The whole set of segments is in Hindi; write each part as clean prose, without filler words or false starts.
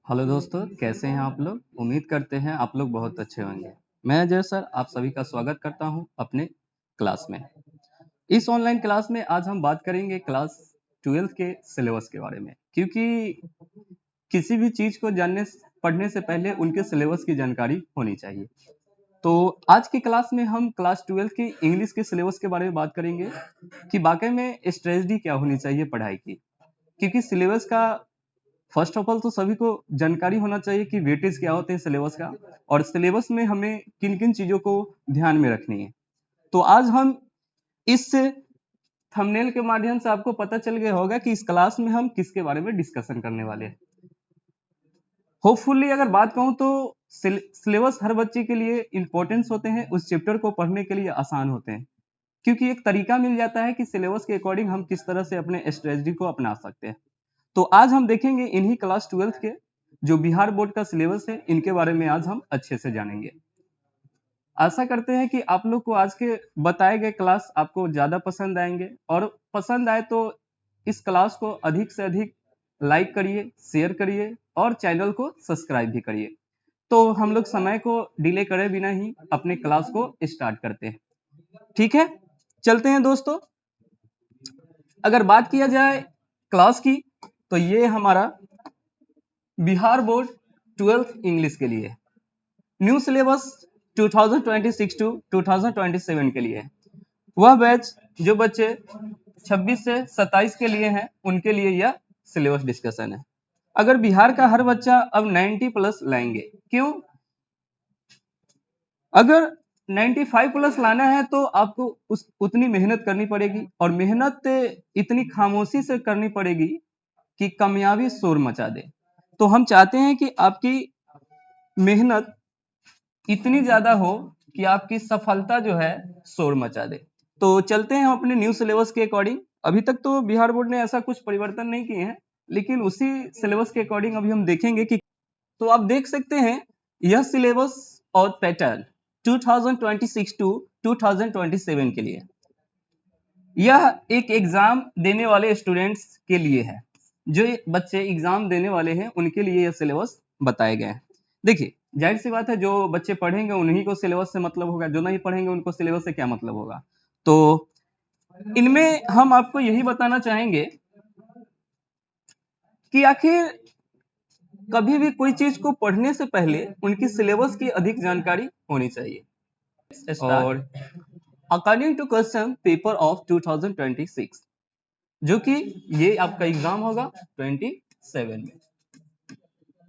हेलो दोस्तों, कैसे हैं आप लोग? उम्मीद करते हैं आप लोग बहुत अच्छे होंगे। मैं अजय सर आप सभी का स्वागत करता हूं अपने क्लास में। इस ऑनलाइन क्लास में आज हम बात करेंगे क्लास 12th के सिलेबस के बारे में, क्योंकि किसी भी चीज को पढ़ने से पहले उनके सिलेबस की जानकारी होनी चाहिए। तो आज की क्लास में हम क्लास 12th की इंग्लिश के सिलेबस के बारे में बात करेंगे कि वाकई में स्ट्रेटजी क्या होनी चाहिए पढ़ाई की, क्योंकि सिलेबस का फर्स्ट ऑफ ऑल तो सभी को जानकारी होना चाहिए कि वेटेज क्या होते हैं सिलेबस का, और सिलेबस में हमें किन किन चीजों को ध्यान में रखनी है। तो आज हम इस थंबनेल के माध्यम से आपको पता चल गया होगा कि इस क्लास में हम किसके बारे में डिस्कशन करने वाले हैं। होपफुली अगर बात कहूं तो सिलेबस हर बच्चे के लिए इंपॉर्टेंस होते हैं, उस चैप्टर को पढ़ने के लिए आसान होते हैं, क्योंकि एक तरीका मिल जाता है कि सिलेबस के अकॉर्डिंग हम किस तरह से अपने स्ट्रेटजी को अपना सकते हैं। तो आज हम देखेंगे इन्हीं क्लास 12th के जो बिहार बोर्ड का सिलेबस है, इनके बारे में आज हम अच्छे से जानेंगे। आशा करते हैं कि आप लोग को आज के बताए गए क्लास आपको ज्यादा पसंद आएंगे, और पसंद आए तो इस क्लास को अधिक से अधिक लाइक करिए, शेयर करिए और चैनल को सब्सक्राइब भी करिए। तो हम लोग समय को डिले करे बिना ही अपने क्लास को स्टार्ट करते हैं। ठीक है, चलते हैं दोस्तों। अगर बात किया जाए क्लास की, तो ये हमारा बिहार बोर्ड 12th इंग्लिश के लिए न्यू सिलेबस 2026 टू 2027 के लिए। वह बैच जो बच्चे 26 से 27 के लिए हैं, उनके लिए यह सिलेबस डिस्कशन है। अगर बिहार का हर बच्चा अब 90 प्लस लाएंगे, क्यों? अगर 95 प्लस लाना है तो आपको उतनी मेहनत करनी पड़ेगी, और मेहनत इतनी खामोशी से करनी पड़ेगी कि कामयाबी शोर मचा दे। तो हम चाहते हैं कि आपकी मेहनत इतनी ज्यादा हो कि आपकी सफलता जो है शोर मचा दे। तो चलते हैं अपने न्यू सिलेबस के अकॉर्डिंग। अभी तक तो बिहार बोर्ड ने ऐसा कुछ परिवर्तन नहीं किए हैं, लेकिन उसी सिलेबस के अकॉर्डिंग अभी हम देखेंगे कि तो आप देख सकते हैं यह सिलेबस और पैटर्न 2026 टू 2027 के लिए। यह एक एग्जाम देने वाले स्टूडेंट्स के लिए है, जो बच्चे एग्जाम देने वाले हैं उनके लिए यह सिलेबस बताए गए हैं। देखिए, जाहिर सी बात है, जो बच्चे पढ़ेंगे उन्हीं को सिलेबस से मतलब होगा, जो नहीं पढ़ेंगे उनको सिलेबस से क्या मतलब होगा। तो इनमें हम आपको यही बताना चाहेंगे कि आखिर कभी भी कोई चीज को पढ़ने से पहले उनकी सिलेबस की अधिक जानकारी होनी चाहिए। और according to question paper of 2026, जो कि ये आपका एग्जाम होगा 27 में।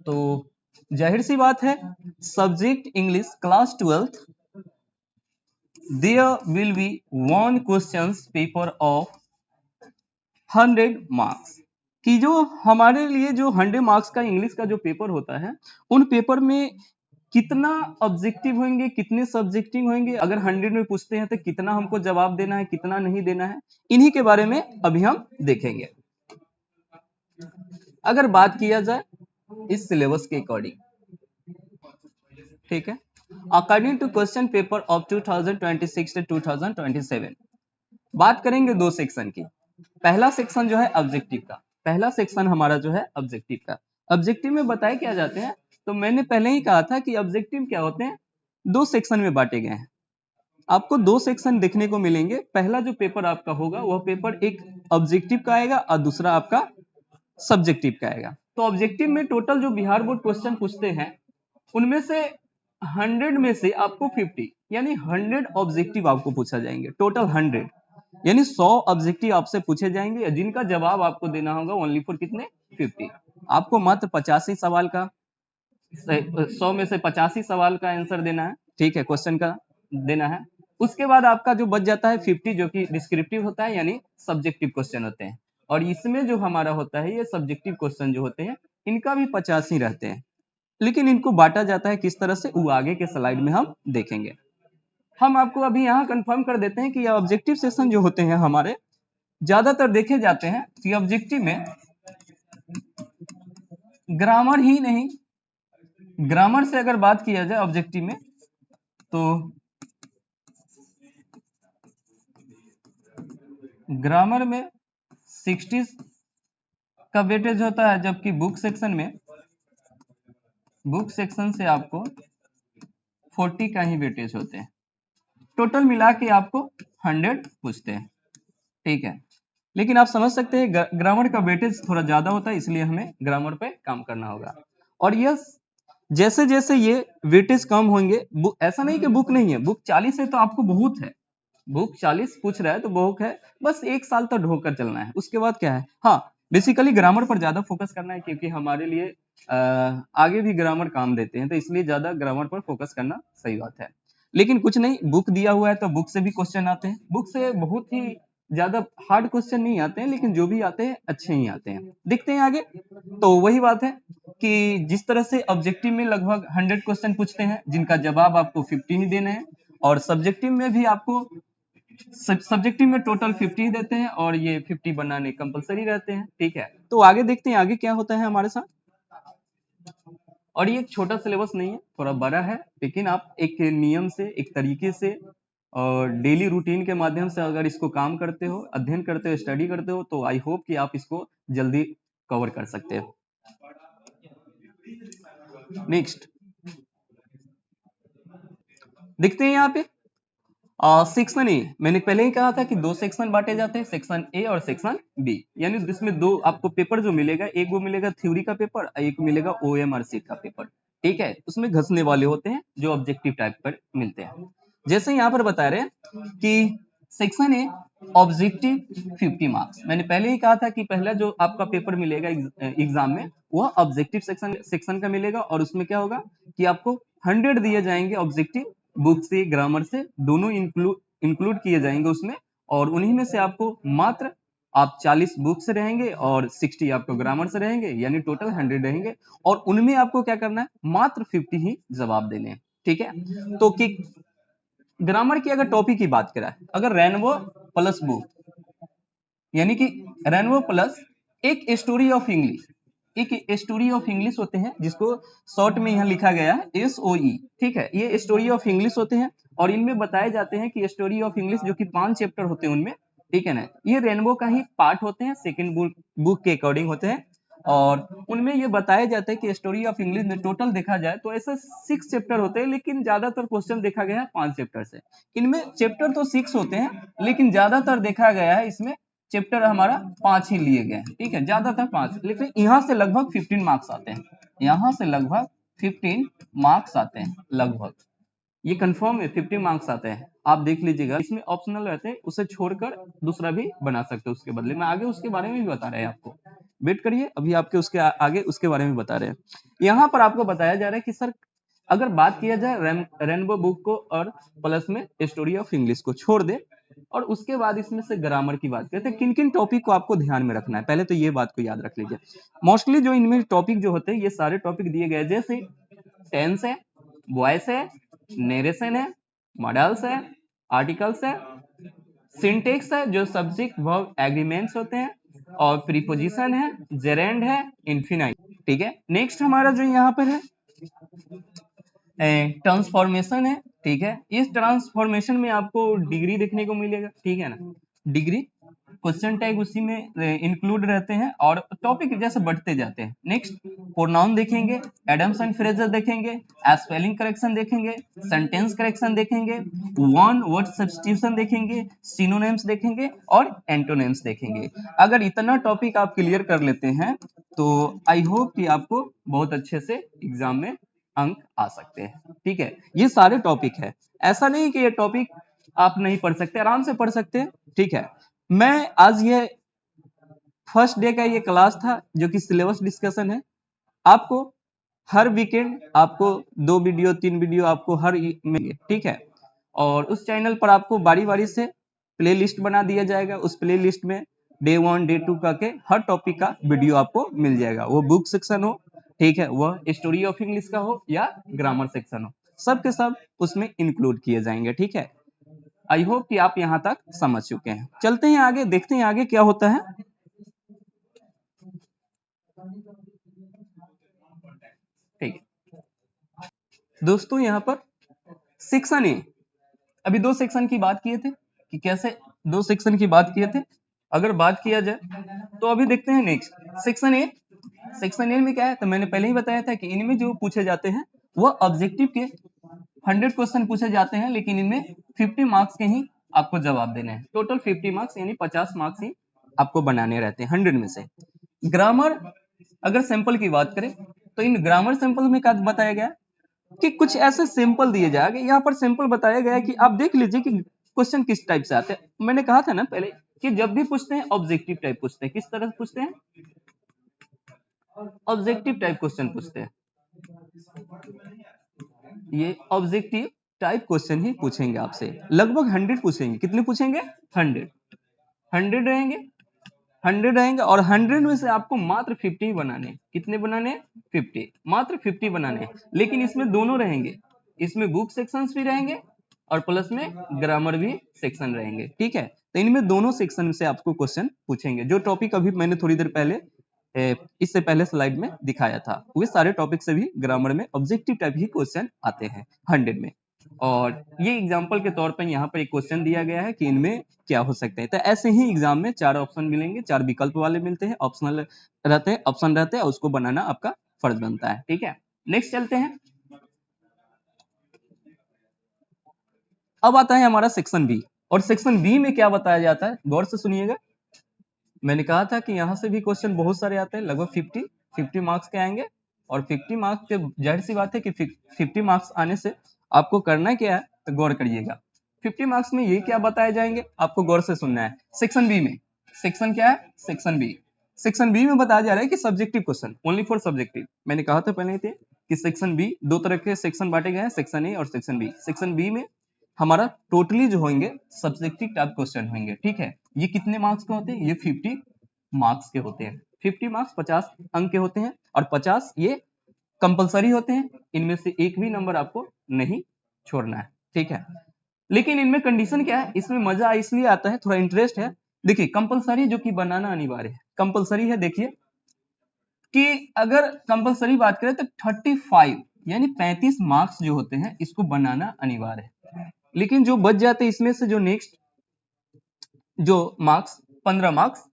तो जाहिर सी बात है, subject English class 12th, there will be one questions paper of 100 marks, कि जो हमारे लिए जो 100 मार्क्स का इंग्लिश का जो पेपर होता है, उन पेपर में कितना ऑब्जेक्टिव होंगे, कितने सब्जेक्टिव होंगे, अगर 100 में पूछते हैं तो कितना हमको जवाब देना है, कितना नहीं देना है, इन्हीं के बारे में अभी हम देखेंगे। अगर बात किया जाए इस सिलेबस के अकॉर्डिंग, ठीक है, according to question paper of 2026 to 2027 बात करेंगे दो सेक्शन की। पहला सेक्शन जो है ऑब्जेक्टिव का, पहला सेक्शन हमारा जो है ऑब्जेक्टिव का। ऑब्जेक्टिव में बताए क्या जाते हैं, तो मैंने पहले ही कहा था कि ऑब्जेक्टिव क्या होते हैं, दो सेक्शन में बांटे गए हैं। आपको दो सेक्शन देखने को मिलेंगे। पहला जो पेपर आपका होगा वह पेपर एक ऑब्जेक्टिव का आएगा, और दूसरा आपका सब्जेक्टिव का आएगा। तो ऑब्जेक्टिव में टोटल जो बिहार बोर्ड क्वेश्चन पूछते हैं, उनमें से 100 में से आपको 50 यानी 100 ऑब्जेक्टिव आपको पूछा जाएंगे। टोटल 100 यानी 100 ऑब्जेक्टिव आपसे पूछे जाएंगे, जिनका जवाब आपको देना होगा ओनली फॉर कितने, 50। आपको मात्र 85 सवाल का 100 में से 85 सवाल का आंसर देना है, ठीक है, क्वेश्चन का देना है। उसके बाद आपका जो बच जाता है 50, जो कि डिस्क्रिप्टिव होता है, यानी सब्जेक्टिव क्वेश्चन होते हैं। और इसमें जो हमारा होता है, ये सब्जेक्टिव क्वेश्चन जो होते हैं, इनका भी 50 ही रहते हैं, लेकिन इनको बांटा जाता है किस तरह से, वो आगे के स्लाइड में हम देखेंगे। हम आपको अभी यहाँ कंफर्म कर देते हैं कि ये ऑब्जेक्टिव सेशन जो होते हैं हमारे, ज्यादातर देखे जाते हैं कि ऑब्जेक्टिव में ग्रामर ही नहीं, ग्रामर से अगर बात किया जाए ऑब्जेक्टिव में, तो ग्रामर में 60 का वेटेज होता है, जबकि बुक सेक्शन में बुक सेक्शन से आपको 40 का ही वेटेज होते हैं, टोटल मिला के आपको 100 पूछते हैं, ठीक है। लेकिन आप समझ सकते हैं ग्रामर का वेटेज थोड़ा ज्यादा होता है, इसलिए हमें ग्रामर पे काम करना होगा। और यह जैसे जैसे ये वेटेज कम होंगे, ऐसा नहीं कि बुक नहीं है, बुक 40 है तो आपको बहुत है, बुक 40 पूछ रहा है तो बहुत है, बस एक साल तक ढोकर चलना है, उसके बाद क्या है, हाँ बेसिकली ग्रामर पर ज्यादा फोकस करना है, क्योंकि हमारे लिए आगे भी ग्रामर काम देते हैं, तो इसलिए ज्यादा ग्रामर पर फोकस करना सही बात है। लेकिन कुछ नहीं, बुक दिया हुआ है तो बुक से भी क्वेश्चन आते हैं, बुक से बहुत ही ज्यादा हार्ड क्वेश्चन नहीं आते हैं, लेकिन जो भी आते हैं अच्छे ही आते हैं। देखते हैं आगे, तो वही बात है कि जिस तरह से ऑब्जेक्टिव में लगभग 100 क्वेश्चन पूछते हैं, जिनका जवाब आपको 50 ही देने हैं, और सब्जेक्टिव में भी आपको सब्जेक्टिव में टोटल 50 देते हैं, और ये 50 बनाने कंपलसरी रहते हैं, ठीक है। तो आगे देखते हैं आगे क्या होता है हमारे साथ। और ये एक छोटा सिलेबस नहीं है, थोड़ा बड़ा है, लेकिन आप एक नियम से, एक तरीके से और डेली रूटीन के माध्यम से अगर इसको काम करते हो, अध्ययन करते हो, स्टडी करते हो, तो आई होप कि आप इसको जल्दी कवर कर सकते हो। नेक्स्ट देखते हैं यहाँ पे सेक्शन ए। मैंने पहले ही कहा था कि दो सेक्शन बांटे जाते हैं, सेक्शन ए और सेक्शन बी, यानी जिसमें दो आपको पेपर जो मिलेगा, एक वो मिलेगा थ्योरी का पेपर, एक मिलेगा ओएमआर शीट का पेपर, ठीक है। उसमें घसने वाले होते हैं जो ऑब्जेक्टिव टाइप पर मिलते हैं। जैसे यहाँ पर बता रहे हैं कि सेक्शन ए ऑब्जेक्टिव 50 मार्क्स। मैंने पहले ही कहा था कि पहला जो आपका पेपर मिलेगा एग्जाम में, वह ऑब्जेक्टिव सेक्शन का मिलेगा, और उसमें क्या होगा कि आपको 100 दिए जाएंगे ऑब्जेक्टिव, बुक से ग्रामर से दोनों इंक्लूड किए जाएंगे उसमें, और उन्हीं में से आपको मात्र आप 40 बुक से रहेंगे और 60 आपको ग्रामर से रहेंगे, यानी टोटल 100 रहेंगे, और उनमें आपको क्या करना है, मात्र 50 ही जवाब देने हैं, ठीक है। तो कि ग्रामर की अगर टॉपिक की बात करें, अगर रेनबो प्लस बुक, यानी कि रेनबो प्लस एक स्टोरी ऑफ इंग्लिश, एक स्टोरी ऑफ इंग्लिश होते हैं, जिसको शॉर्ट में यहाँ लिखा गया है SOE, ठीक है। ये स्टोरी ऑफ इंग्लिश होते हैं, और इनमें बताए जाते हैं कि स्टोरी ऑफ इंग्लिश जो कि 5 चैप्टर होते हैं उनमें, ठीक है ना, ये रेनबो का ही पार्ट होते हैं, सेकंड बुक के अकॉर्डिंग होते हैं, और उनमें ये बताया जाता है कि स्टोरी ऑफ इंग्लिश में टोटल देखा जाए तो ऐसे 6 चैप्टर होते हैं, लेकिन ज्यादातर क्वेश्चन देखा गया है 5 चैप्टर से। इनमें चैप्टर तो 6 होते हैं, लेकिन ज्यादातर देखा गया है इसमें चैप्टर हमारा 5 ही लिए गए हैं, ठीक है, ज्यादातर 5, लेकिन यहाँ से लगभग 15 मार्क्स आते हैं, यहाँ से लगभग 15 मार्क्स आते हैं लगभग, ये कंफर्म है 50 मार्क्स आते हैं, आप देख लीजिएगा। इसमें ऑप्शनल रहते हैं, उसे छोड़कर दूसरा भी बना सकते हो उसके बदले में, आगे उसके बारे में भी बता रहे हैं आपको, वेट करिए, अभी आपके उसके आगे उसके बारे में बता रहे हैं। यहाँ पर आपको बताया जा रहा है कि सर अगर बात किया जाए रेनबो बुक को और प्लस में स्टोरी ऑफ इंग्लिश को छोड़ दे, और उसके बाद इसमें से ग्रामर की बात करते हैं, किन किन टॉपिक को आपको ध्यान में रखना है, पहले तो ये बात को याद रख लीजिए। मोस्टली जो इनमें टॉपिक जो होते हैं, ये सारे टॉपिक दिए गए, जैसे टेंस है, वॉइस है, नेरेशन है, मॉडल्स है, आर्टिकल्स है, सिंटेक्स है जो सब्जेक्ट वर्ब एग्रीमेंट्स होते हैं, और प्रीपोजिशन है, जेरेंड है, इन्फिनाइट, ठीक है। नेक्स्ट हमारा जो यहाँ पर है ट्रांसफॉर्मेशन है, ठीक है। इस ट्रांसफॉर्मेशन में आपको डिग्री देखने को मिलेगा, ठीक है ना, डिग्री क्वेश्चन टैग उसी में इंक्लूड रहते हैं, और टॉपिक जैसे बढ़ते जाते हैं। नेक्स्ट प्रोनाउन देखेंगे, एडम्स एंड फ्रेजेस देखेंगे, स्पेलिंग करेक्शन देखेंगे, सेंटेंस करेक्शन देखेंगे, वन वर्ड सब्स्टिट्यूशन देखेंगे, सिनोनिम्स देखेंगे, और एंटोनिम्स देखेंगे। अगर इतना टॉपिक आप क्लियर कर लेते हैं, तो आई होप कि आपको बहुत अच्छे से एग्जाम में अंक आ सकते हैं, ठीक है। ये सारे टॉपिक है, ऐसा नहीं कि ये टॉपिक आप नहीं पढ़ सकते, आराम से पढ़ सकते हैं, ठीक है। मैं आज ये फर्स्ट डे का ये क्लास था जो कि सिलेबस डिस्कशन है। आपको हर वीकेंड आपको 2 वीडियो 3 वीडियो आपको हर में, ठीक है। और उस चैनल पर आपको बारी बारी से प्ले लिस्ट बना दिया जाएगा, उस प्ले लिस्ट में डे 1 डे 2 करके हर टॉपिक का वीडियो आपको मिल जाएगा, वो बुक सेक्शन हो, ठीक है, वह स्टोरी ऑफ इंग्लिश का हो या ग्रामर सेक्शन हो, सब के सब उसमें इंक्लूड किए जाएंगे, ठीक है। आई होप कि आप यहाँ तक समझ चुके हैं। चलते हैं आगे, देखते हैं आगे क्या होता है। ठीक है दोस्तों, यहाँ पर सेक्शन ए, अभी 2 सेक्शन की बात किए थे कि कैसे 2 सेक्शन की बात किए थे। अगर बात किया जाए तो अभी देखते हैं next section A, section A में क्या है, तो मैंने पहले ही बताया था कि इनमें जो पूछे जाते हैं वह ऑब्जेक्टिव के 100 क्वेश्चन पूछे जाते हैं, लेकिन इनमें 50 मार्क्स के ही आपको जवाब देने हैं। टोटल 50 मार्क्स यानी 50 मार्क्स ही आपको बनाने रहते हैं 100 में से। ग्रामर अगर सैंपल की बात करें तो इन ग्रामर सैंपल में क्या बताया गया कि कुछ ऐसे सिंपल दिए जाएंगे। यहाँ पर सिंपल बताया गया है कि आप देख लीजिए कि क्वेश्चन किस टाइप से आते हैं। मैंने कहा था ना पहले कि जब भी पूछते हैं ऑब्जेक्टिव टाइप पूछते हैं। किस तरह से पूछते हैं? ऑब्जेक्टिव टाइप क्वेश्चन पूछते हैं। ये ऑब्जेक्टिव टाइप क्वेश्चन ही पूछेंगे आपसे। लगभग 100 पूछेंगे। कितने पूछेंगे? 100 रहेंगे। 100 रहेंगे और 100 में से आपको मात्र 50 ही बनाने हैं। कितने बनाने हैं? 50। मात्र 50 बनाने हैं, लेकिन इसमें दोनों रहेंगे। इसमें बुक सेक्शंस भी रहेंगे और प्लस में ग्रामर भी सेक्शन रहेंगे। ठीक है, तो इनमें दोनों सेक्शन से आपको क्वेश्चन पूछेंगे। जो टॉपिक अभी मैंने थोड़ी देर पहले इससे पहले स्लाइड में दिखाया था, वे सारे टॉपिक से भी ग्रामर में ऑब्जेक्टिव टाइप ही क्वेश्चन आते हैं 100 में। और ये एग्जाम्पल के तौर पर यहाँ पर एक क्वेश्चन दिया गया है कि इनमें क्या हो सकते हैं। तो ऐसे ही एग्जाम में 4 ऑप्शन मिलेंगे, 4 विकल्प वाले मिलते हैं, ऑप्शनल रहते हैं, ऑप्शन रहते हैं, उसको बनाना आपका फर्ज बनता है। ठीक है, नेक्स्ट चलते हैं। अब आता है हमारा सेक्शन बी, और सेक्शन बी में क्या बताया जाता है, गौर से सुनिएगा। मैंने कहा था कि यहाँ से भी क्वेश्चन बहुत सारे आते हैं, लगभग 50 मार्क्स के आएंगे। और 50 मार्क्स के जाहिर सी बात है कि 50 मार्क्स आने से आपको करना क्या है, तो गौर करिएगा। 50 मार्क्स में ये क्या बताए जाएंगे, आपको गौर से सुनना है। सेक्शन बी में, सेक्शन क्या है? Section B. सेक्शन बी में बताया जा रहा है कि subjective question, only for subjective. मैंने कहा था पहले थे कि सेक्शन बी दो तरह के सेक्शन बांटे गए हैं, सेक्शन ए और सेक्शन बी। सेक्शन बी में हमारा टोटली जो होंगे सब्जेक्टिव टाइप क्वेश्चन होंगे। ठीक है, ये कितने मार्क्स के होते हैं? ये 50 मार्क्स के होते हैं। 50 मार्क्स 50 अंक के होते हैं, और 50 ये कंपलसरी होते हैं। इनमें से एक भी नंबर आपको नहीं छोड़ना है। ठीक है, लेकिन इनमें कंडीशन क्या है, इसमें मजा इसलिए आता है, थोड़ा इंटरेस्ट है। देखिए कंपलसरी जो कि बनाना अनिवार्य है, कंपलसरी है। देखिए कि अगर कंपलसरी बात करें तो 35 यानी 35 मार्क्स जो होते हैं इसको बनाना अनिवार्य है। लेकिन जो बच जाते हैं इसमें से, जो नेक्स्ट जो मार्क्स 15 मार्क्स,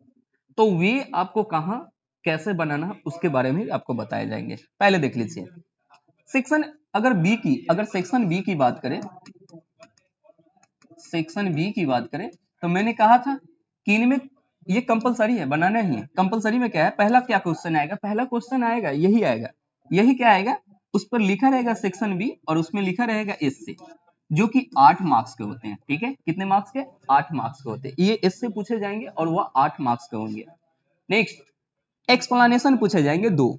तो वे आपको कहां कैसे बनाना है उसके बारे में आपको बताए जाएंगे। पहले देख लीजिए सेक्शन अगर बी की, अगर सेक्शन बी की बात करें, सेक्शन बी की बात करें तो मैंने कहा था कि इनमें ये कंपलसरी है, बनाना ही है। कंपलसरी में क्या है, पहला क्या क्वेश्चन आएगा? पहला क्वेश्चन आएगा यही आएगा, यही क्या आएगा, उस पर लिखा रहेगा सेक्शन बी और उसमें लिखा रहेगा एस से, जो कि 8 मार्क्स के होते हैं। ठीक है, कितने मार्क्स के? 8 मार्क्स के होते हैं। ये एस से पूछे जाएंगे और वह 8 मार्क्स के होंगे। नेक्स्ट एक्सप्लेनेशन पूछे जाएंगे 2।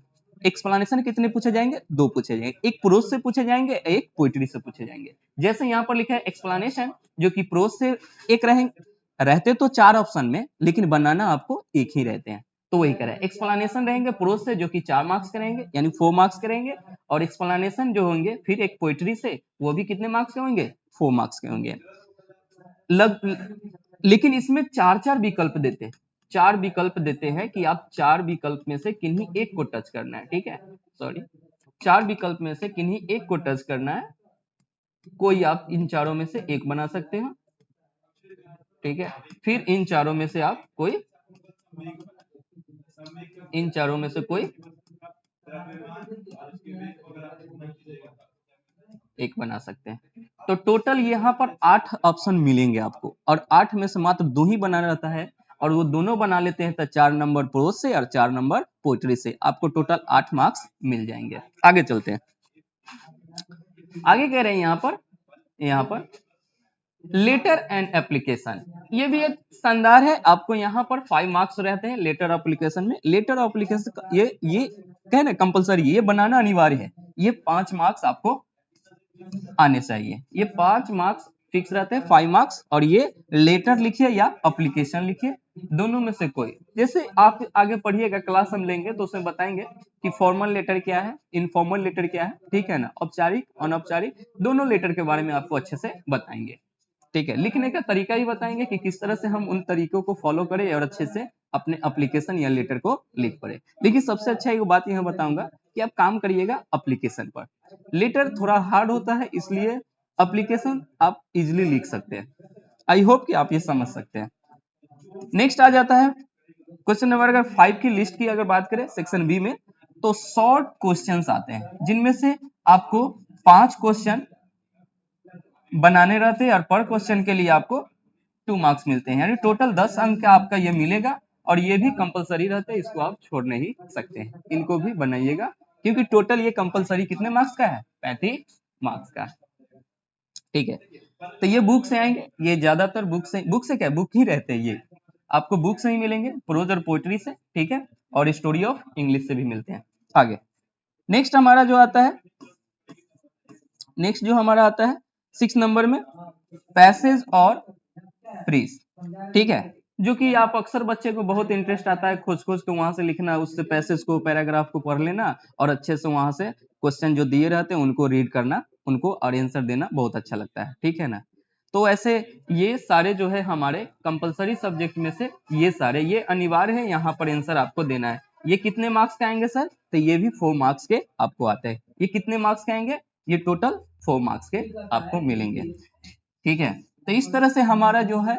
एक्सप्लेनेशन कितने पूछे जाएंगे? 2 पूछे जाएंगे। एक प्रोज से पूछे जाएंगे, एक पोइट्री से पूछे जाएंगे। जैसे यहाँ पर लिखा है एक्सप्लेनेशन, जो कि प्रोज से एक रहेंगे, रहते तो 4 ऑप्शन में, लेकिन बनाना आपको एक ही रहते हैं। तो वही करें, एक्सप्लेनेशन रहेंगे प्रोज से जो कि 4 मार्क्स के रहेंगे, यानी 4 मार्क्स के रहेंगे। और एक्सप्लेनेशन जो होंगे फिर एक पोइट्री से, वो भी कितने मार्क्स के होंगे? 4 मार्क्स के होंगे। लेकिन इसमें 4-4 विकल्प देते हैं। 4 विकल्प देते हैं कि आप 4 विकल्प में से किन्हीं एक को टच करना है। ठीक है, सॉरी, 4 विकल्प में से किन्हीं एक को टच करना है। कोई आप इन चारों में से एक बना सकते हैं। ठीक है, फिर इन चारों में से आप कोई, इन चारों में से कोई एक बना सकते हैं। तो टोटल यहाँ पर 8 ऑप्शन मिलेंगे आपको, और 8 में से मात्र 2 ही बनाना रहता है। और वो दोनों बना लेते हैं तो 4 नंबर प्रोज से और 4 नंबर पोइट्री से, आपको टोटल 8 मार्क्स मिल जाएंगे। आगे चलते हैं। आगे कह रहे हैं यहाँ पर लेटर एंड एप्लीकेशन, ये भी एक शानदार है। आपको यहाँ पर 5 मार्क्स रहते हैं लेटर एप्लीकेशन में। लेटर एप्लीकेशन ये कहना कंपलसरी, ये बनाना अनिवार्य है। ये 5 मार्क्स आपको आने चाहिए। ये 5 मार्क्स फिक्स रहते हैं, 5 मार्क्स। और ये लेटर लिखिए या एप्लीकेशन लिखिए, दोनों में से कोई। जैसे आप आगे पढ़िएगा, क्लास हम लेंगे तो उसमें बताएंगे कि फॉर्मल लेटर क्या है, इनफॉर्मल लेटर क्या है। ठीक है ना, औपचारिक अनौपचारिक दोनों लेटर के बारे में आपको अच्छे से बताएंगे। ठीक है, लिखने का तरीका ही बताएंगे कि किस तरह से हम उन तरीकों को फॉलो करें और अच्छे से अपने एप्लीकेशन या लेटर को लिख पड़े। लेकिन सबसे अच्छा एक बात यह बताऊंगा कि आप काम करिएगा एप्लीकेशन पर। लेटर थोड़ा हार्ड होता है, इसलिए एप्लीकेशन आप इजीली लिख सकते हैं। आई होप कि आप ये समझ सकते हैं। नेक्स्ट आ जाता है क्वेश्चन नंबर अगर 5 की लिस्ट की अगर बात करें सेक्शन बी में, तो शॉर्ट क्वेश्चंस आते हैं जिनमें से आपको 5 क्वेश्चन बनाने रहते हैं और पर क्वेश्चन के लिए आपको 2 मार्क्स मिलते हैं, यानी टोटल 10 अंक का आपका ये मिलेगा और ये भी कंपलसरी रहते हैं, इसको आप छोड़ नहीं सकते हैं, इनको भी बनाइएगा क्योंकि टोटल ये कंपलसरी कितने मार्क्स का है, 35 मार्क्स का। ठीक है, तो ये बुक से आएंगे, ये ज्यादातर बुक से क्या बुक ही रहते हैं, ये आपको बुक से ही मिलेंगे, प्रोज और पोएट्री से, ठीक है, और स्टोरी ऑफ इंग्लिश से भी मिलते हैं। आगे नेक्स्ट हमारा जो आता है, नेक्स्ट जो हमारा आता है 6 नंबर में पैसेज और फ्रीज, ठीक है, जो कि आप अक्सर बच्चे को बहुत इंटरेस्ट आता है खोज खोज के वहां से लिखना, उससे पैसेज को पैराग्राफ को पढ़ लेना और अच्छे से वहां से क्वेश्चन जो दिए रहते हैं उनको रीड करना, उनको और आंसर देना बहुत अच्छा लगता है, ठीक है ना। तो ऐसे ये सारे जो है हमारे कंपलसरी सब्जेक्ट में से ये सारे ये अनिवार्य है, यहाँ पर आंसर आपको देना है। ये कितने मार्क्स का आएंगे सर, तो ये भी 4 मार्क्स के आपको आते हैं। ये कितने मार्क्स के आएंगे, ये टोटल 4 मार्क्स के आपको मिलेंगे, ठीक है। तो इस तरह से हमारा जो है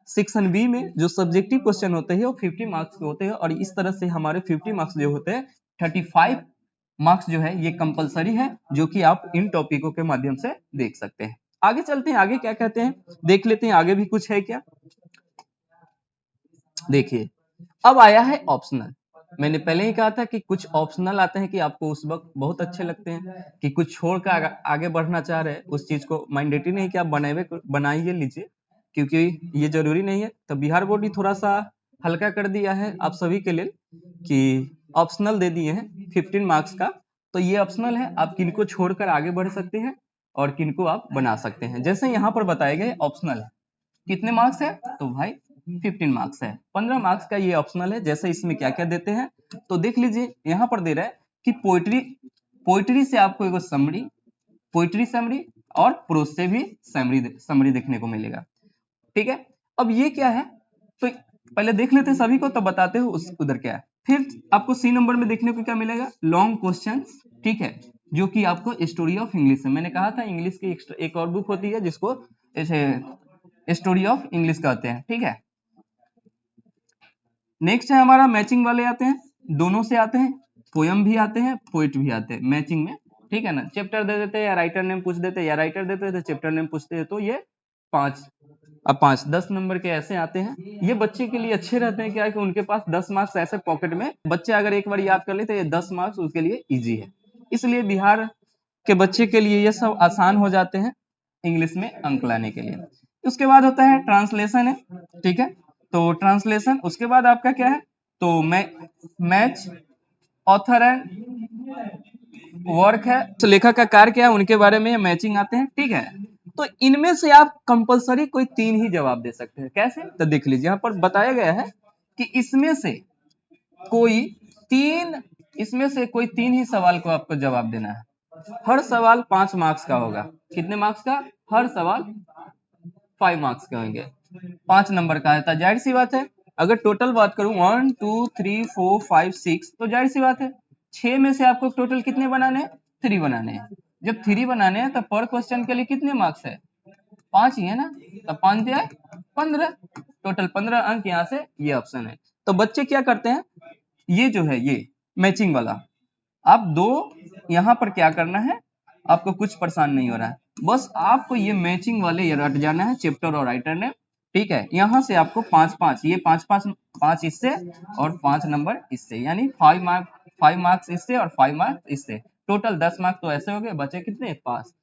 सेक्शन बी में जो सब्जेक्टिव क्वेश्चन होते हैं वो 50 मार्क्स के होते हैं और इस तरह से हमारे 50 मार्क्स जो होते हैं 35 मार्क्स जो है ये कंपलसरी है, जो कि आप इन टॉपिकों के माध्यम से देख सकते हैं। आगे चलते हैं, आगे क्या कहते हैं देख लेते हैं, आगे भी कुछ है क्या। देखिए अब आया है ऑप्शनल। मैंने पहले ही कहा था कि कुछ ऑप्शनल आते हैं कि आपको उस वक्त बहुत अच्छे लगते हैं कि कुछ छोड़कर आगे बढ़ना चाह रहे हैं, उस चीज को मैंडेटरी नहीं कि आप बनाइए लीजिए, क्योंकि ये जरूरी नहीं है। तो बिहार बोर्ड ही थोड़ा सा हल्का कर दिया है आप सभी के लिए कि ऑप्शनल दे दिए हैं 15 मार्क्स का। तो ये ऑप्शनल है, आप किनको छोड़कर आगे बढ़ सकते हैं और किनको आप बना सकते हैं। जैसे यहाँ पर बताए गए ऑप्शनल है, कितने मार्क्स है, तो भाई 15 मार्क्स है। 15 मार्क्स का ये ऑप्शनल है। जैसे इसमें क्या क्या देते हैं तो देख लीजिए, यहाँ पर दे रहा है कि पोइट्री से आपको एक समरी, पोइट्री समरी और प्रोज से भी समरी देखने को मिलेगा, ठीक है। अब ये क्या है, तो पहले देख लेते हैं सभी को तो बताते हो उस उधर क्या है। फिर आपको सी नंबर में देखने को क्या मिलेगा, लॉन्ग क्वेश्चन, ठीक है, जो कि आपको स्टोरी ऑफ इंग्लिश है। मैंने कहा था इंग्लिश की एक और बुक होती है जिसको स्टोरी ऑफ इंग्लिश कहते हैं, ठीक है। नेक्स्ट है हमारा मैचिंग वाले आते हैं, दोनों से आते हैं, पोयम भी आते हैं पोइट भी आते हैं मैचिंग में, ठीक है ना। चैप्टर दे देते हैं या राइटर नेम पूछ देते हैं, या राइटर देते हैं तो चैप्टर नेम पूछते हैं, तो ये 5 अब 5-10 नंबर के ऐसे आते हैं। ये बच्चे के लिए अच्छे रहते हैं, क्या कि उनके पास 10 मार्क्स ऐसे पॉकेट में, बच्चे अगर एक बार याद कर ले तो ये 10 मार्क्स उसके लिए इजी है। इसलिए बिहार के बच्चे के लिए ये सब आसान हो जाते हैं इंग्लिश में अंक लाने के लिए। उसके बाद होता है ट्रांसलेशन है, ठीक है। तो ट्रांसलेशन उसके बाद आपका क्या है, तो मैच ऑथर एंड वर्क है, तो लेखक का कार्य क्या है उनके बारे में मैचिंग आते हैं, ठीक है। तो इनमें से आप कंपलसरी कोई 3 ही जवाब दे सकते हैं। कैसे, तो देख लीजिए यहाँ पर बताया गया है कि कोई तीन इसमें से कोई 3 ही सवाल को आपको जवाब देना है। हर सवाल 5 मार्क्स का होगा। कितने मार्क्स का, हर सवाल 5 मार्क्स के होंगे, 5 नंबर का है। तो जाहिर सी बात है अगर टोटल बात करूं 1 2 3 4 5 6, तो जाहिर सी बात है 6 में से आपको टोटल कितने बनाने हैं, 3 बनाने हैं। जब 3 बनाने हैं तो पर क्वेश्चन के लिए कितने मार्क्स है, 5 ही है ना, तो 5 दिया 15, टोटल 15 अंक यहाँ से ये ऑप्शन है। तो बच्चे क्या करते हैं, ये जो है ये मैचिंग वाला, आप दो यहाँ पर क्या करना है, आपको कुछ परेशान नहीं हो रहा है, बस आपको ये मैचिंग वाले ये रट जाना है, चैप्टर और राइटर ने, ठीक है। यहाँ से आपको 5-5 ये 5 इससे और 5 नंबर इससे, यानी 5 मार्क्स इससे और 5 मार्क्स इससे, टोटल 10 मार्क्स तो ऐसे हो गए, बचे कितने, 5।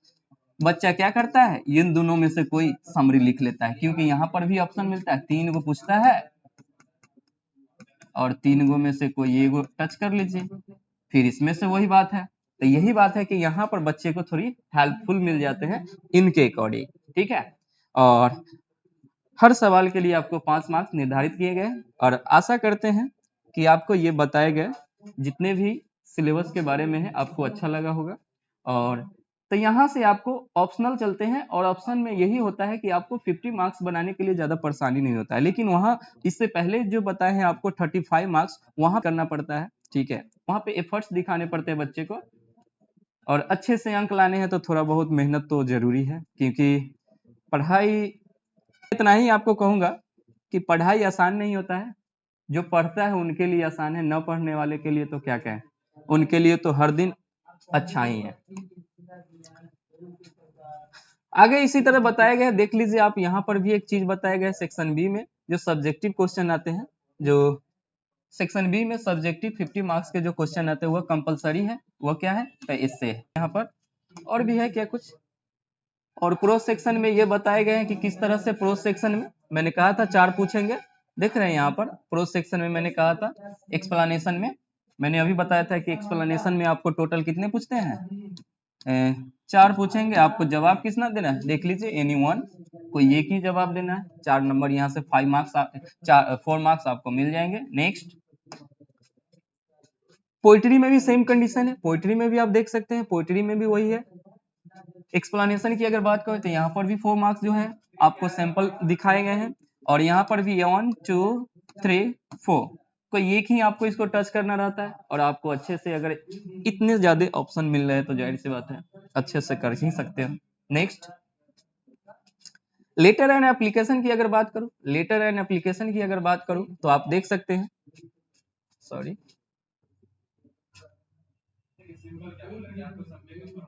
बच्चा क्या करता है, इन दोनों में से कोई समरी लिख लेता है, क्योंकि यहाँ पर भी ऑप्शन मिलता है, 3 को पूछता है और 3 गो में से कोई एगो टच कर लीजिए, फिर इसमें से वही बात है। तो यही बात है कि यहाँ पर बच्चे को थोड़ी हेल्पफुल मिल जाते हैं इनके अकॉर्डिंग, ठीक है। और हर सवाल के लिए आपको 5 मार्क्स निर्धारित किए गए और आशा करते हैं कि आपको ये बताए गए जितने भी सिलेबस के बारे में है आपको अच्छा लगा होगा। और तो यहाँ से आपको ऑप्शनल चलते हैं और ऑप्शन में यही होता है कि आपको 50 मार्क्स बनाने के लिए ज्यादा परेशानी नहीं होता है, लेकिन वहाँ इससे पहले जो बताए हैं आपको 35 मार्क्स वहां करना पड़ता है, ठीक है। वहां पे एफर्ट्स दिखाने पड़ते हैं बच्चे को, और अच्छे से अंक लाने हैं तो थोड़ा बहुत मेहनत तो जरूरी है, क्योंकि पढ़ाई, इतना ही आपको कहूंगा कि पढ़ाई आसान नहीं होता है, जो पढ़ता है उनके लिए आसान है, न पढ़ने वाले के लिए तो क्या कहें, उनके लिए तो हर दिन अच्छा ही है। आगे इसी तरह बताया गया है, देख लीजिए आप, यहाँ पर भी एक चीज बताया गया है सेक्शन बी में, जो सब्जेक्टिव क्वेश्चन आते हैं, जो सेक्शन बी में सब्जेक्टिव 50 मार्क्स के जो क्वेश्चन आते हैं वह कंपलसरी है। वह क्या है? तो इससे है यहाँ पर। और भी है क्या कुछ? और क्रॉस सेक्शन में ये बताए गए हैं कि किस तरह से क्रॉस सेक्शन में, मैंने कहा था 4 पूछेंगे, देख रहे हैं यहाँ पर क्रॉस सेक्शन में मैंने कहा था एक्सप्लेनेशन में, मैंने अभी बताया था कि एक्सप्लेनेशन में आपको टोटल कितने पूछते हैं? 4 पूछेंगे। आपको जवाब कितना देना है? देख लीजिए, एनी वन, कोई एक ही जवाब देना है। 4 नंबर यहाँ से 5 मार्क्स, 4 मार्क्स आपको मिल जाएंगे। नेक्स्ट, पोइट्री में भी सेम कंडीशन है, पोइट्री में भी आप देख सकते हैं, पोइट्री में भी वही है। एक्सप्लेनेशन की अगर बात करें तो यहाँ पर भी 4 मार्क्स जो है आपको सैंपल दिखाए गए हैं, और यहाँ पर भी 1 2 3 4, कोई एक ही आपको इसको टच करना रहता है, और आपको अच्छे से, अगर इतने ज्यादा ऑप्शन मिल रहे हैं तो जाहिर सी बात है अच्छे से कर ही सकते हो। नेक्स्ट, लेटर एंड एप्लीकेशन की अगर बात करूं, लेटर एंड एप्लीकेशन की अगर बात करूं तो आप देख सकते हैं, सॉरी,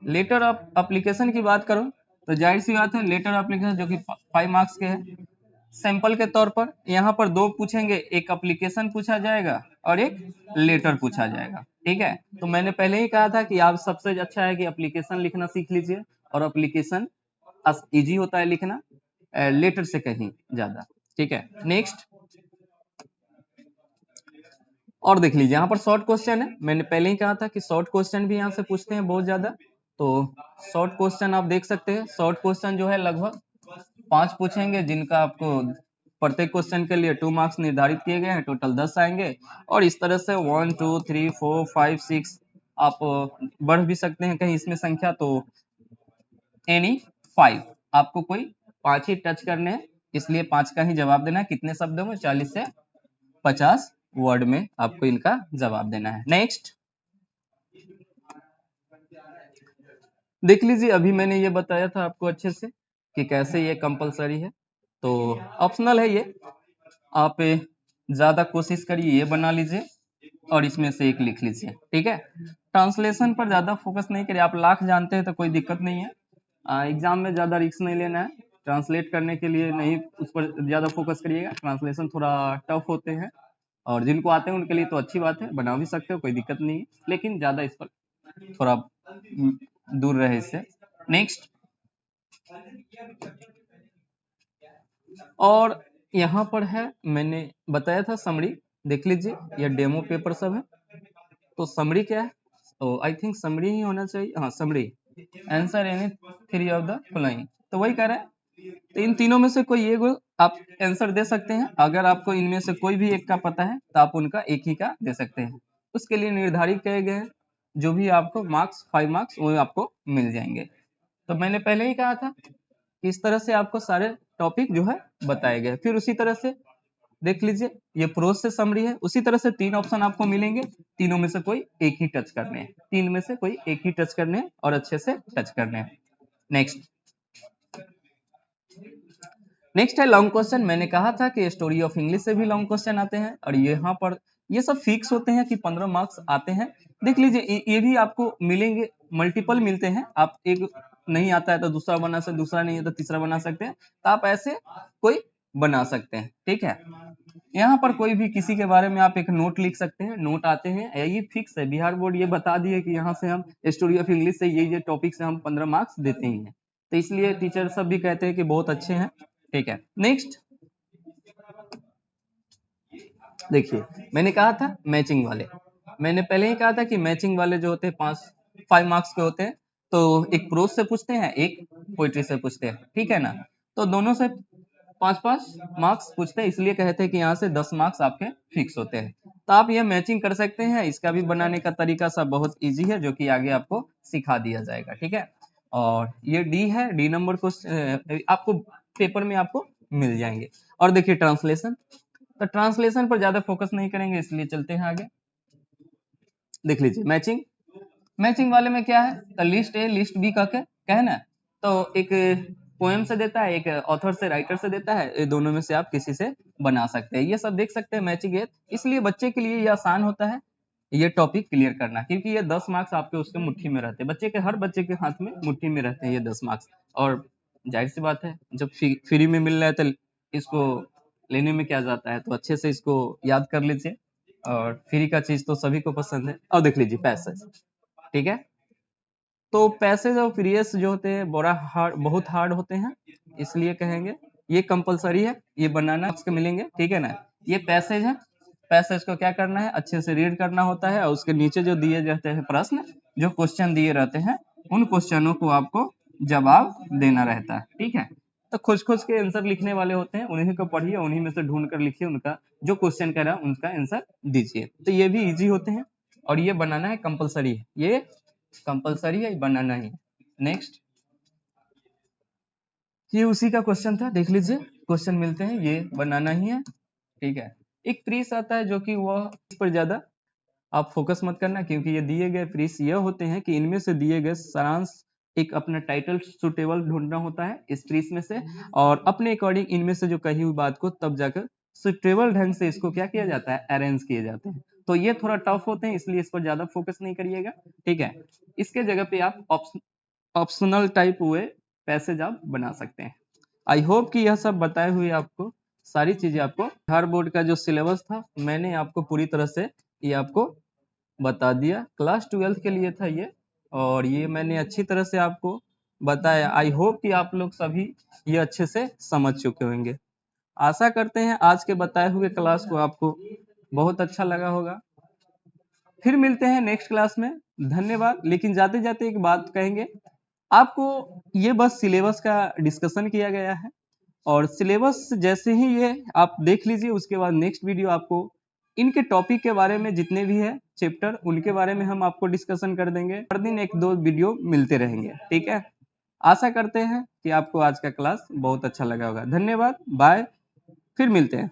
लेटर ऑफ एप्लीकेशन की बात करूं तो जाहिर सी बात है लेटर एप्लीकेशन जो कि 5 मार्क्स के है, सैंपल के तौर पर यहाँ पर 2 पूछेंगे, एक एप्लीकेशन पूछा जाएगा और एक लेटर पूछा जाएगा। ठीक है, तो मैंने पहले ही कहा था कि आप सबसे अच्छा है कि एप्लीकेशन लिखना सीख लीजिए, और एप्लीकेशन इजी होता है लिखना लेटर से कहीं ज्यादा। ठीक है, नेक्स्ट, और देख लीजिए यहाँ पर शॉर्ट क्वेश्चन है, मैंने पहले ही कहा था कि शॉर्ट क्वेश्चन भी यहाँ से पूछते हैं बहुत ज्यादा, तो शॉर्ट क्वेश्चन आप देख सकते हैं। शॉर्ट क्वेश्चन जो है लगभग 5 पूछेंगे, जिनका आपको प्रत्येक क्वेश्चन के लिए 2 मार्क्स निर्धारित किए गए हैं, टोटल 10 आएंगे, और इस तरह से 1 2 3 4 5 6 आप बढ़ भी सकते हैं कहीं इसमें संख्या, तो एनी 5, आपको कोई 5 ही टच करने हैं, इसलिए 5 का ही जवाब देना है। कितने शब्दों में? 40 से 50 वर्ड में आपको इनका जवाब देना है। नेक्स्ट, देख लीजिए, अभी मैंने ये बताया था आपको अच्छे से कि कैसे ये कंपलसरी है, तो ऑप्शनल है ये, आप ज्यादा कोशिश करिए ये बना लीजिए और इसमें से एक लिख लीजिए। ठीक है, ट्रांसलेशन पर ज्यादा फोकस नहीं करिए, आप लाख जानते हैं तो कोई दिक्कत नहीं है, एग्जाम में ज्यादा रिस्क नहीं लेना है, ट्रांसलेट करने के लिए नहीं उस पर ज्यादा फोकस करिएगा, ट्रांसलेशन थोड़ा टफ होते हैं, और जिनको आते हैं उनके लिए तो अच्छी बात है, बना भी सकते हो, कोई दिक्कत नहीं है, लेकिन ज्यादा इस पर थोड़ा दूर रहे इससे। नेक्स्ट, और यहाँ पर है, मैंने बताया था समरी, देख लीजिए यह डेमो पेपर सब है, तो समरी क्या है? तो आई थिंक समरी ही होना चाहिए, हाँ summary, answer any 3 of the following, तो वही कह रहा है, तो इन तीनों में से कोई एक आप आंसर दे सकते हैं, अगर आपको इनमें से कोई भी एक का पता है तो आप उनका एक ही का दे सकते हैं, उसके लिए निर्धारित किए गए हैं जो भी आपको मार्क्स 5 मार्क्स वो आपको मिल जाएंगे। तो मैंने पहले ही कहा था कि इस तरह से आपको सारे टॉपिक जो है बताए गए, फिर उसी तरह से देख लीजिए, ये प्रोस से समरी है, उसी तरह से 3 ऑप्शन आपको मिलेंगे, तीनों में से कोई एक ही टच करने हैं, 3 में से कोई एक ही टच करने हैं और अच्छे से टच करने हैं। नेक्स्ट, नेक्स्ट है लॉन्ग क्वेश्चन, मैंने कहा था कि स्टोरी ऑफ इंग्लिश से भी लॉन्ग क्वेश्चन आते हैं, और यहाँ पर ये सब फिक्स होते हैं कि 15 मार्क्स आते हैं। देख लीजिए, ये भी आपको मिलेंगे, मल्टीपल मिलते हैं, आप एक नहीं आता है तो दूसरा बना सकते, दूसरा नहीं है तो तीसरा बना सकते हैं, तो आप ऐसे कोई बना सकते हैं। ठीक है, यहाँ पर कोई भी किसी के बारे में आप एक नोट लिख सकते हैं, नोट आते हैं, ये फिक्स है, बिहार बोर्ड ये बता दिए कि यहाँ से हम स्टोरी ऑफ इंग्लिश से ये टॉपिक से हम 15 मार्क्स देते ही हैं, तो इसलिए टीचर सब भी कहते हैं कि बहुत अच्छे हैं। ठीक है, नेक्स्ट, देखिए मैंने कहा था मैचिंग वाले, मैंने पहले ही कहा था कि मैचिंग वाले जो होते हैं 5 मार्क्स के होते हैं, तो एक प्रोज से पूछते हैं, एक पोइट्री से पूछते हैं, ठीक है ना, तो दोनों से 5-5 मार्क्स पूछते हैं, इसलिए कहते हैं कि यहाँ से 10 मार्क्स आपके फिक्स होते हैं, तो आप ये मैचिंग कर सकते हैं, इसका भी बनाने का तरीका सब बहुत इजी है, जो कि आगे आपको सिखा दिया जाएगा। ठीक है, और ये डी है, डी नंबर को आपको पेपर में आपको मिल जाएंगे। और देखिए ट्रांसलेशन, तो ट्रांसलेशन पर ज्यादा फोकस नहीं करेंगे, इसलिए चलते हैं आगे। देख लीजिए मैचिंग, मैचिंग वाले में क्या है, तो लिस्ट ए लिस्ट बी का है ना, तो एक पोएम से देता है, एक ऑथर से राइटर से देता है, ये दोनों में से आप किसी से बना सकते हैं, ये सब देख सकते हैं मैचिंग है, इसलिए बच्चे के लिए ये आसान होता है, ये टॉपिक क्लियर करना, क्योंकि ये 10 मार्क्स आपके उसके मुट्ठी में रहते हैं, बच्चे के हर बच्चे के हाथ में मुट्ठी में रहते हैं ये 10 मार्क्स। और जाहिर सी बात है, जब फ्री में मिल रहा है तो इसको लेने में क्या जाता है, तो अच्छे से इसको याद कर लीजिए। और फ्री का चीज तो सभी को पसंद है। अब देख लीजिए पैसेज, ठीक है। तो पैसेज और पीरियड्स जो होते हैं बहुत हार्ड होते हैं, इसलिए कहेंगे ये कंपलसरी है, ये बनाना आपको मिलेंगे, ठीक है ना। ये पैसेज है, पैसेज को क्या करना है, अच्छे से रीड करना होता है, और उसके नीचे जो दिए जाते हैं प्रश्न, जो क्वेश्चन दिए रहते हैं, उन क्वेश्चनों को आपको जवाब देना रहता है, ठीक है। तो खुद खुद के आंसर लिखने वाले होते हैं, उन्हीं को पढ़िए, उन्हीं में से ढूंढ कर लिखिए, उनका जो क्वेश्चन कह रहा है उनका आंसर दीजिए। तो ये भी इजी होते हैं, और ये बनाना है कंपलसरी है, ये कंपलसरी है, बनाना ही। नेक्स्ट, ये उसी का क्वेश्चन था, देख लीजिए, क्वेश्चन मिलते हैं, ये बनाना ही है, ठीक है। एक प्रीस आता है जो कि वह इस पर ज्यादा आप फोकस मत करना, क्योंकि ये दिए गए प्रीस ये होते हैं कि इनमें से दिए गए सारांश, एक अपना टाइटल सुटेबल ढूंढना होता है इस प्रीस में से, और अपने अकॉर्डिंग इनमें से जो कही हुई बात को तब जाकर सुटेबल ढंग से इसको क्या किया जाता है, अरेंज किए जाते हैं। तो ये थोड़ा टफ होते हैं, इसलिए इस पर ज्यादा फोकस नहीं करिएगा, ठीक है। इसके जगह पे आप ऑप्शनल टाइप हुए पैसेज आप बना सकते हैं। आई होप कि यह सब बताए हुए आपको सारी चीजें, आपको हर बोर्ड का जो सिलेबस था मैंने आपको पूरी तरह से ये आपको बता दिया। क्लास 12 के लिए था ये, और ये मैंने अच्छी तरह से आपको बताया। आई होप कि आप लोग सभी ये अच्छे से समझ चुके होंगे। आशा करते हैं आज के बताए हुए क्लास को आपको बहुत अच्छा लगा होगा। फिर मिलते हैं नेक्स्ट क्लास में, धन्यवाद। लेकिन जाते जाते एक बात कहेंगे आपको, ये बस सिलेबस का डिस्कशन किया गया है, और सिलेबस जैसे ही ये आप देख लीजिए, उसके बाद नेक्स्ट वीडियो आपको इनके टॉपिक के बारे में जितने भी है चैप्टर, उनके बारे में हम आपको डिस्कशन कर देंगे। हर दिन एक दो वीडियो मिलते रहेंगे, ठीक है। आशा करते हैं कि आपको आज का क्लास बहुत अच्छा लगा होगा। धन्यवाद, बाय, फिर मिलते हैं।